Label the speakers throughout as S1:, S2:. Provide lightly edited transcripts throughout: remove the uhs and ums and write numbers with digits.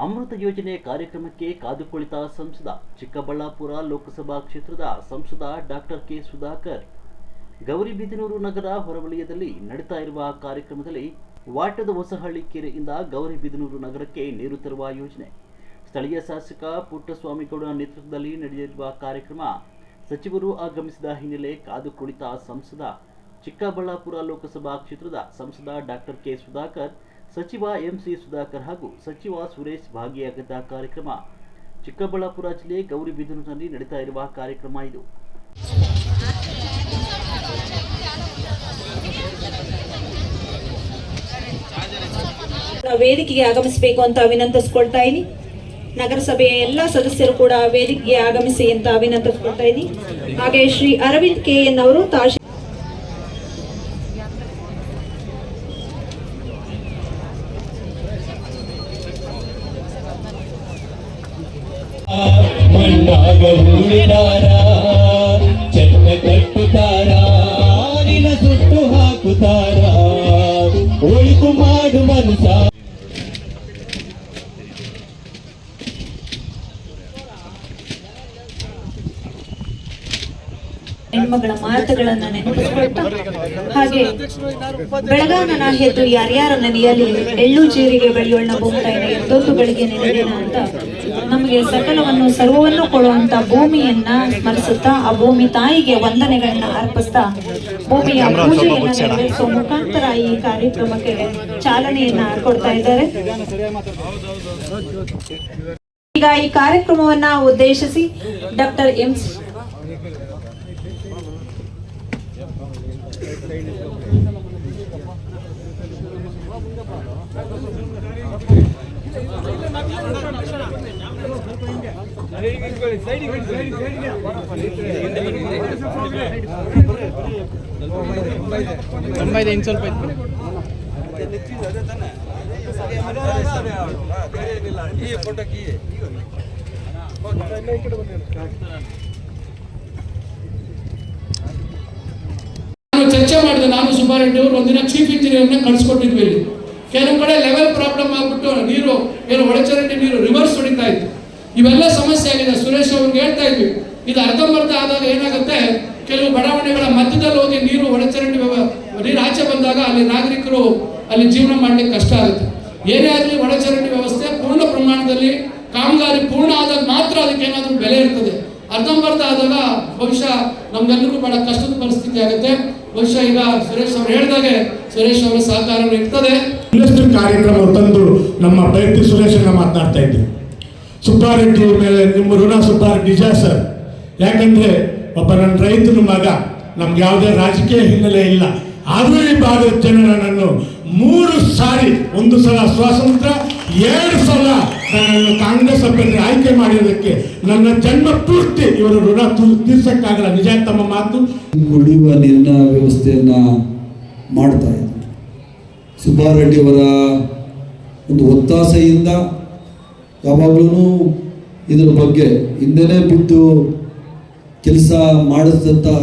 S1: ಅಮೃತ ಯೋಜನೆ ಕಾರ್ಯಕ್ರಮಕ್ಕೆ ಕಾದು ಕುಳಿತ ಸಂಸದ ಚಿಕ್ಕಬಳ್ಳಾಪುರ ಲೋಕಸಭಾ ಕ್ಷೇತ್ರದ ಸಂಸದ ಡಾಕ್ಟರ್ ಕೆ ಸುಧಾಕರ್. ಗೌರಿಬಿದನೂರು ನಗರ ಹೊರವಲಯದಲ್ಲಿ ನಡೀತಾ ಇರುವ ಕಾರ್ಯಕ್ರಮದಲ್ಲಿ ವಾಟದ ಹೊಸಹಳ್ಳಿ ಕೆರೆಯಿಂದ ಗೌರಿಬಿದನೂರು ನಗರಕ್ಕೆ ನೀರು ತರುವ ಯೋಜನೆ. ಸ್ಥಳೀಯ ಶಾಸಕ ಪುಟ್ಟಸ್ವಾಮಿಗೌಡ ನೇತೃತ್ವದಲ್ಲಿ ನಡೆದಿರುವ ಕಾರ್ಯಕ್ರಮ ಸಚಿವರು ಆಗಮಿಸಿದ ಹಿನ್ನೆಲೆ ಕಾದು ಕುಳಿತ ಸಂಸದ ಚಿಕ್ಕಬಳ್ಳಾಪುರ ಲೋಕಸಭಾ ಕ್ಷೇತ್ರದ ಸಂಸದ ಡಾಕ್ಟರ್ ಕೆ ಸುಧಾಕರ್, ಸಚಿವ ಎಂಸಿ ಸುಧಾಕರ್ ಹಾಗೂ ಸಚಿವ ಸುರೇಶ್ ಭಾಗಿಯಾಗಿದ್ದ ಕಾರ್ಯಕ್ರಮ ಚಿಕ್ಕಬಳ್ಳಾಪುರ ಜಿಲ್ಲೆ ಗೌರಿಬಿದನೂರಿನಲ್ಲಿ ನಡೀತಾ ಇರುವ ಕಾರ್ಯಕ್ರಮ ಇದು.
S2: ವೇದಿಕೆಗೆ ಆಗಮಿಸಬೇಕು ಅಂತ ವಿನಂತಿಸಿಕೊಳ್ತಾ ಇದ್ದೀನಿ. ನಗರಸಭೆಯ ಎಲ್ಲ ಸದಸ್ಯರು ಕೂಡ ವೇದಿಕೆಗೆ ಆಗಮಿಸಿ ಅಂತ ವಿನಂತಿಸಿಕೊಳ್ತಾ ಇದ್ದೀನಿ. ಹಾಗೆ ಶ್ರೀ ಅರವಿಂದ್ KN ಅವರು
S3: ಮಣ್ಣಾಗ ಹೂಡಿದಾರ ಚೆನ್ನ ಕಟ್ಟುತ್ತಾರ, ನಿನ ಸುಟ್ಟು ಹಾಕುತ್ತಾರ, ಒಳಿತು ಮಾಡು ಮನಸ.
S2: ಹೆಣ್ಮಗಳ ಮಾತುಗಳನ್ನ ನೆನಪಿಸಿಕೊಳ್ತಾ, ಹಾಗೆ ಬೆಳಗಾನ ಹೆದ್ದು ಯಾರ್ಯಾರ ನೆನೆಯಲ್ಲಿ ಎಳ್ಳು ಜೀರಿಗೆ ಬೆಳೆಯೋಳ್ನ ಭೂಮಿತಾಯಿನ ಎಂದೊಂದು ಬೆಳಿಗ್ಗೆ ನೆನೆದಿನ ಅಂತ ನಮಗೆ ಸಕಲವನ್ನು ಸರ್ವವನ್ನು ಕೊಡುವಂತ ಭೂಮಿಯನ್ನ ಸ್ಮರಿಸುತ್ತಾ ಆ ಭೂಮಿ ತಾಯಿಗೆ ವಂದನೆಗಳನ್ನ ಅರ್ಪಿಸ್ತಾ ಭೂಮಿಯ ಪೂಜೆಯನ್ನ ನೆರವೇರಿಸುವ ಮುಖಾಂತರ ಈ ಕಾರ್ಯಕ್ರಮಕ್ಕೆ ಚಾಲನೆಯನ್ನ ಕೊಡ್ತಾ ಇದ್ದಾರೆ. ಈಗ ಈ ಕಾರ್ಯಕ್ರಮವನ್ನ ಉದ್ದೇಶಿಸಿ ಡಾಕ್ಟರ್ ಎಂ
S4: ಚರ್ಚೆ ಮಾಡಿದೆ. ನಾನು ಸುಬ್ಬಾರೆಡ್ಡಿ ಅವರು ಒಂದಿನ ಚೀಫ್ ಇಂಜಿನಿಯರ್ನ ಕಳಿಸ್ಕೊಟ್ಟಿದ್ವಿ. ಇಲ್ಲಿ ಕೆಲವು ಕಡೆ ಲೆವೆಲ್ ಪ್ರಾಬ್ಲಮ್ ಆಗ್ಬಿಟ್ಟು ನೀರು ಒಳಚರಂಡಿ ನೀರು ರಿವರ್ಸ್ ಹೊಡಿತಾ ಇತ್ತು. ಇವೆಲ್ಲ ಸಮಸ್ಯೆ ಆಗಿದೆ. ಸುರೇಶ್ ಅವ್ರಿಗೆ ಹೇಳ್ತಾ ಇದ್ವಿ, ಇದು ಅರ್ಧಂಬರ್ಧ ಆದಾಗ ಏನಾಗುತ್ತೆ, ಕೆಲವು ಬಡಾವಣೆಗಳ ಮಧ್ಯದಲ್ಲಿ ಹೋಗಿ ನೀರು ಒಳಚರಂಡಿ ನೀರು ಆಚೆ ಬಂದಾಗ ಅಲ್ಲಿ ನಾಗರಿಕರು ಅಲ್ಲಿ ಜೀವನ ಮಾಡ್ಲಿಕ್ಕೆ ಕಷ್ಟ ಆಗುತ್ತೆ. ಏನೇ ಆಗಲಿ ಒಳಚರಂಡಿ ವ್ಯವಸ್ಥೆ ಪೂರ್ಣ ಪ್ರಮಾಣದಲ್ಲಿ ಕಾಮಗಾರಿ ಪೂರ್ಣ ಆದಾಗ ಮಾತ್ರ ಅದಕ್ಕೆ ಏನಾದರೂ ಬೆಲೆ ಇರ್ತದೆ. ಅರ್ಧಂಬರ್ಧ ಆದಾಗ ಬಹುಶಃ ನಮ್ಗೆಲ್ಲರಿಗೂ ಬಹಳ ಕಷ್ಟದ ಪರಿಸ್ಥಿತಿ ಆಗುತ್ತೆ. ಬಹುಶಃ ಈಗ ಸುರೇಶ್ ಅವರು ಹೇಳಿದಾಗೆ ಸುರೇಶ್ ಅವರ ಸಹಕಾರ ಇರ್ತದೆ.
S5: ಇಂಡಸ್ಟ್ರಿ ಕಾರ್ಯಕ್ರಮ ತಂದು ನಮ್ಮ ಬೈತಿ ಸುರೇಶನ್ನ ಮಾತನಾಡ್ತಾ ಇದ್ದೀವಿ. ಸುಬ್ಬಾರೆಡ್ಡಿ ಮೇಲೆ ನಿಮ್ಮ ಋಣ ಸುಬ್ಬಾರೆಡ್ಡಿ ನಿಜ ಸರ್. ಯಾಕಂದ್ರೆ ಒಬ್ಬ ನನ್ನ ರೈತನ ಮಗ, ನಮ್ಗೆ ಯಾವುದೇ ರಾಜಕೀಯ ಹಿನ್ನೆಲೆ ಇಲ್ಲ. ಆದರೂ ಈ ಭಾಗದ ಜನ ನನ್ನನ್ನು 3 ಸಾರಿ, ಒಂದು ಸಲ ಸ್ವಾತಂತ್ರ್ಯ, 2 ಸಲ ನನ್ನನ್ನು ಕಾಂಗ್ರೆಸ್ ಅಭ್ಯರ್ಥಿ ಆಯ್ಕೆ ಮಾಡಿರೋದಕ್ಕೆ ನನ್ನ ಜನ್ಮ ಪೂರ್ತಿ ಇವರು ಋಣ ತೀರ್ಸಕ್ಕಾಗಲ್ಲ. ನಿಜ ತಮ್ಮ ಮಾತು.
S6: ಕುಡಿಯುವ ನೀರಿನ ವ್ಯವಸ್ಥೆಯನ್ನ ಮಾಡ್ತಾ ಇದ್ದಾರೆ. ಸುಬ್ಬಾರೆಡ್ಡಿ ಅವರ ಒಂದು ಒತ್ತಾಸೆಯಿಂದ ಯಾವಾಗಲೂ ಇದರ ಬಗ್ಗೆ ಹಿಂದೆನೇ ಬಿದ್ದು ಕೆಲಸ ಮಾಡಿದಂತಹ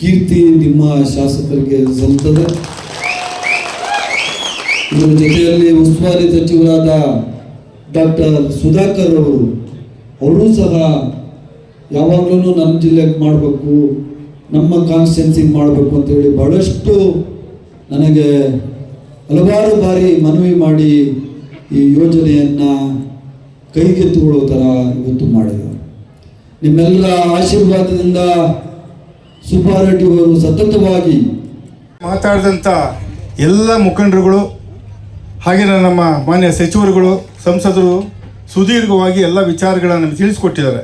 S6: ಕೀರ್ತಿ ನಿಮ್ಮ ಶಾಸಕರಿಗೆ ಸಲ್ಲುತ್ತದೆ. ಇದರ ಜೊತೆಯಲ್ಲಿ ಉಸ್ತುವಾರಿ ಸಚಿವರಾದ ಡಾಕ್ಟರ್ ಸುಧಾಕರ್ ಅವರು ಸಹ ಯಾವಾಗಲೂ ನಮ್ಮ ಜಿಲ್ಲೆಗೆ ಮಾಡಬೇಕು, ನಮ್ಮ ಕಾನ್ಸ್ಟಿಟ್ಯೂನ್ಸಿಗೆ ಮಾಡಬೇಕು ಅಂತೇಳಿ ಬಹಳಷ್ಟು ನನಗೆ ಹಲವಾರು ಬಾರಿ ಮನವಿ ಮಾಡಿ ಈ ಯೋಜನೆಯನ್ನು ಕೈಗೆತ್ತಿಕೊಳ್ಳೋ ಥರ ಇವತ್ತು ಮಾಡಿದ್ದಾರೆ. ನಿಮ್ಮೆಲ್ಲ ಆಶೀರ್ವಾದದಿಂದ ಸುಬ್ಬಾರೆಡ್ಡಿ ಅವರು ಸತತವಾಗಿ
S5: ಮಾತಾಡಿದಂಥ ಎಲ್ಲ ಮುಖಂಡರುಗಳು ಹಾಗೆ ನಮ್ಮ ಮಾನ್ಯ ಸಚಿವರುಗಳು, ಸಂಸದರು ಸುದೀರ್ಘವಾಗಿ ಎಲ್ಲ ವಿಚಾರಗಳನ್ನು ತಿಳಿಸ್ಕೊಟ್ಟಿದ್ದಾರೆ.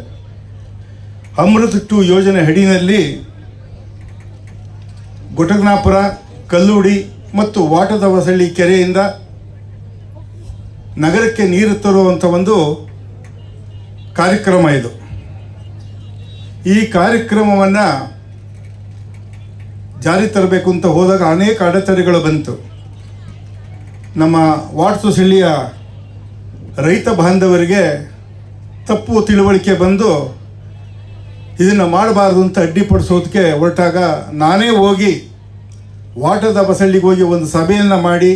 S5: ಅಮೃತ 2 ಯೋಜನೆ ಅಡಿಯಲ್ಲಿ ಗೊಟಗನಾಪುರ, ಕಲ್ಲೂಡಿ ಮತ್ತು ವಾಟದ ಹೊಸಳ್ಳಿ ಕೆರೆಯಿಂದ ನಗರಕ್ಕೆ ನೀರು ತರುವಂಥ ಒಂದು ಕಾರ್ಯಕ್ರಮ ಇದು. ಈ ಕಾರ್ಯಕ್ರಮವನ್ನು ಜಾರಿ ತರಬೇಕು ಅಂತ ಹೋದಾಗ ಅನೇಕ ಅಡೆತಡೆಗಳು ಬಂತು. ನಮ್ಮ ವಾಟದ ಹೊಸಳ್ಳಿಯ ರೈತ ಬಾಂಧವರಿಗೆ ತಪ್ಪು ತಿಳುವಳಿಕೆ ಬಂದು ಇದನ್ನು ಮಾಡಬಾರ್ದು ಅಂತ ಅಡ್ಡಿಪಡಿಸೋದಕ್ಕೆ ಹೊರಟಾಗ ನಾನೇ ಹೋಗಿ ವಾಟದ ಬಸಳ್ಳಿಗೆ ಹೋಗಿ ಒಂದು ಸಭೆಯನ್ನು ಮಾಡಿ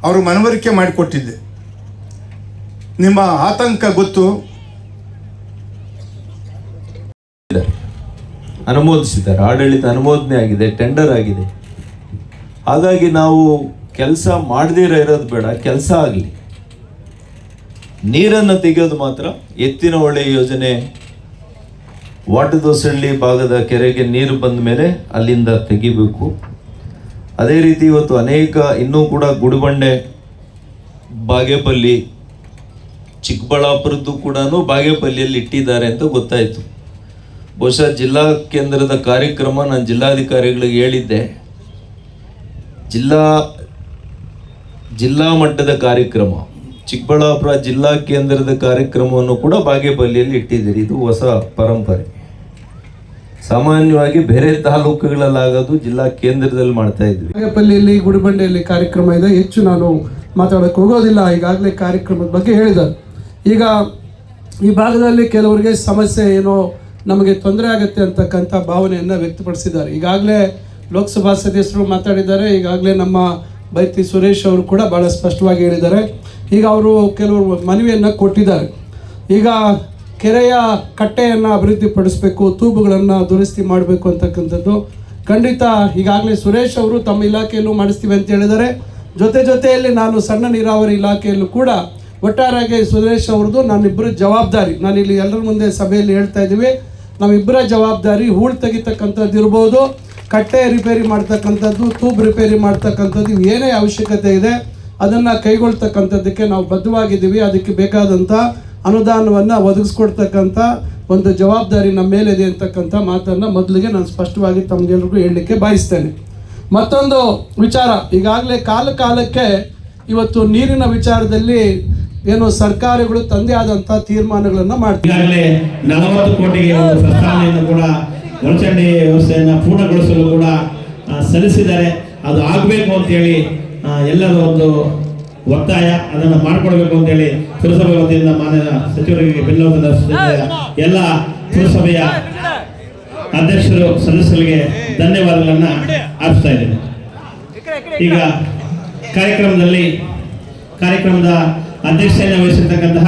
S5: ಅವರು ಮನವರಿಕೆ ಮಾಡಿಕೊಟ್ಟಿದ್ದೆ. ನಿಮ್ಮ ಆತಂಕ ಗೊತ್ತು.
S7: ಅನುಮೋದಿಸಿದ್ದಾರೆ, ಆಡಳಿತ ಅನುಮೋದನೆ ಆಗಿದೆ, ಟೆಂಡರ್ ಆಗಿದೆ. ಹಾಗಾಗಿ ನಾವು ಕೆಲಸ ಮಾಡದಿರ ಇರೋದು ಬೇಡ, ಕೆಲಸ ಆಗಲಿ. ನೀರನ್ನು ತೆಗೆಯೋದು ಮಾತ್ರ ಎತ್ತಿನ ಹೊಳೆ ಯೋಜನೆ ವಾಟದೋಸಳ್ಳಿ ಭಾಗದ ಕೆರೆಗೆ ನೀರು ಬಂದ ಮೇಲೆ ಅಲ್ಲಿಂದ ತೆಗಿಬೇಕು. ಅದೇ ರೀತಿ ಇವತ್ತು ಅನೇಕ ಇನ್ನೂ ಕೂಡ ಗುಡಿಬಂಡೆ, ಬಾಗೇಪಲ್ಲಿ, ಚಿಕ್ಕಬಳ್ಳಾಪುರದ್ದು ಕೂಡ ಬಾಗೇಪಲ್ಲಿಯಲ್ಲಿ ಇಟ್ಟಿದ್ದಾರೆ ಅಂತ ಗೊತ್ತಾಯಿತು. ಬಹುಶಃ ಜಿಲ್ಲಾ ಕೇಂದ್ರದ ಕಾರ್ಯಕ್ರಮ ನಾನು ಜಿಲ್ಲಾಧಿಕಾರಿಗಳಿಗೆ ಹೇಳಿದ್ದೆ, ಜಿಲ್ಲಾ ಮಟ್ಟದ ಕಾರ್ಯಕ್ರಮ, ಚಿಕ್ಕಬಳ್ಳಾಪುರ ಜಿಲ್ಲಾ ಕೇಂದ್ರದ ಕಾರ್ಯಕ್ರಮವನ್ನು ಕೂಡ ಬಾಗೇಪಲ್ಲಿಯಲ್ಲಿ ಇಟ್ಟಿದ್ದೀರಿ. ಇದು ಹೊಸ ಪರಂಪರೆ. ಸಾಮಾನ್ಯವಾಗಿ ಬೇರೆ ತಾಲೂಕುಗಳಲ್ಲಾಗೋದು ಜಿಲ್ಲಾ ಕೇಂದ್ರದಲ್ಲಿ ಮಾಡ್ತಾ ಇದ್ವಿ.
S4: ಬಾಗೇಪಲ್ಲಿಯಲ್ಲಿ, ಗುಡಿಬಂಡೆಯಲ್ಲಿ ಕಾರ್ಯಕ್ರಮ ಇದೆ. ಹೆಚ್ಚು ನಾನು ಮಾತಾಡೋಕ್ಕೆ ಹೋಗೋದಿಲ್ಲ, ಈಗಾಗಲೇ ಕಾರ್ಯಕ್ರಮದ ಬಗ್ಗೆ ಹೇಳಿದ್ದಾರೆ. ಈಗ ಈ ಭಾಗದಲ್ಲಿ ಕೆಲವರಿಗೆ ಸಮಸ್ಯೆ ಏನೋ ನಮಗೆ ತೊಂದರೆ ಆಗುತ್ತೆ ಅಂತಕ್ಕಂಥ ಭಾವನೆಯನ್ನು ವ್ಯಕ್ತಪಡಿಸಿದ್ದಾರೆ. ಈಗಾಗಲೇ ಲೋಕಸಭಾ ಸದಸ್ಯರು ಮಾತಾಡಿದ್ದಾರೆ, ಈಗಾಗಲೇ ನಮ್ಮ ಬೈತಿ ಸುರೇಶ್ ಅವರು ಕೂಡ ಭಾಳ ಸ್ಪಷ್ಟವಾಗಿ ಹೇಳಿದ್ದಾರೆ. ಈಗ ಅವರು ಕೆಲವರು ಮನವಿಯನ್ನು ಕೊಟ್ಟಿದ್ದಾರೆ. ಈಗ ಕೆರೆಯ ಕಟ್ಟೆಯನ್ನು ಅಭಿವೃದ್ಧಿಪಡಿಸಬೇಕು, ತೂಬುಗಳನ್ನು ದುರಸ್ತಿ ಮಾಡಬೇಕು ಅಂತಕ್ಕಂಥದ್ದು ಖಂಡಿತ ಈಗಾಗಲೇ ಸುರೇಶ್ ಅವರು ತಮ್ಮ ಇಲಾಖೆಯಲ್ಲೂ ಮಾಡಿಸ್ತೀವಿ ಅಂತ ಹೇಳಿದ್ದಾರೆ. ಜೊತೆಯಲ್ಲಿ ನಾನು ಸಣ್ಣ ನೀರಾವರಿ ಇಲಾಖೆಯಲ್ಲೂ ಕೂಡ ಒಟ್ಟಾರೆಯಾಗಿ ಸುರೇಶ್ ಅವ್ರದ್ದು ನಾನಿಬ್ಬರ ಜವಾಬ್ದಾರಿ, ನಾನಿಲ್ಲಿ ಎಲ್ಲರ ಮುಂದೆ ಸಭೆಯಲ್ಲಿ ಹೇಳ್ತಾ ಇದ್ದೀವಿ, ನಮ್ಮಿಬ್ಬರ ಜವಾಬ್ದಾರಿ ಹೂಳು ತೆಗಿತಕ್ಕಂಥದ್ದು ಇರ್ಬೋದು, ಕಟ್ಟೆ ರಿಪೇರಿ ಮಾಡ್ತಕ್ಕಂಥದ್ದು, ತೂಬ್ ರಿಪೇರಿ ಮಾಡ್ತಕ್ಕಂಥದ್ದು, ಏನೇ ಅವಶ್ಯಕತೆ ಇದೆ ಅದನ್ನು ಕೈಗೊಳ್ತಕ್ಕಂಥದ್ದಕ್ಕೆ ನಾವು ಬದ್ಧವಾಗಿದ್ದೀವಿ. ಅದಕ್ಕೆ ಬೇಕಾದಂಥ ಅನುದಾನವನ್ನು ಒದಗಿಸ್ಕೊಡ್ತಕ್ಕಂಥ ಒಂದು ಜವಾಬ್ದಾರಿ ನಮ್ಮ ಮೇಲಿದೆ ಅಂತಕ್ಕಂಥ ಮಾತನ್ನು ಮೊದಲಿಗೆ ನಾನು ಸ್ಪಷ್ಟವಾಗಿ ತಮಗೆಲ್ಲರಿಗೂ ಹೇಳಲಿಕ್ಕೆ ಬಯಸ್ತೇನೆ. ಮತ್ತೊಂದು ವಿಚಾರ, ಈಗಾಗಲೇ ಕಾಲಕ್ಕೆ ಇವತ್ತು ನೀರಿನ ವಿಚಾರದಲ್ಲಿ ಏನು ಸರ್ಕಾರಗಳು ತಂದೆ ಆದಂಥ ತೀರ್ಮಾನಗಳನ್ನು ಮಾಡ್ತಾರೆ.
S3: ಈಗಾಗಲೇ 40 ಕೋಟಿಗೆ ಒಂದು ಪ್ರಸ್ತಾವನೆಯನ್ನು ಕೂಡ ಒಳಚರಂಡಿ ವ್ಯವಸ್ಥೆಯನ್ನು ಪೂರ್ಣಗೊಳಿಸಲು ಕೂಡ ಸಲ್ಲಿಸಿದ್ದಾರೆ. ಅದು ಆಗಬೇಕು ಅಂತೇಳಿ ಎಲ್ಲರ ಒಂದು ಒತ್ತಾಯ, ಅದನ್ನು ಮಾಡಿಕೊಡ್ಬೇಕು ಅಂತೇಳಿ ಪುರಸಭೆ ವತಿಯಿಂದ ಮಾನ್ಯ ಸಚಿವರಿಗೆ ಬೆಂಗಳೂರಿನ ಎಲ್ಲ ಪುರಸಭೆಯ ಅಧ್ಯಕ್ಷರು, ಸದಸ್ಯರಿಗೆ ಧನ್ಯವಾದಗಳನ್ನು ಅರ್ಪಿಸ್ತಾ ಇದ್ದೇನೆ. ಈಗ ಕಾರ್ಯಕ್ರಮದ ಅಧ್ಯಕ್ಷತೆಯನ್ನು ವಹಿಸಿರ್ತಕ್ಕಂತಹ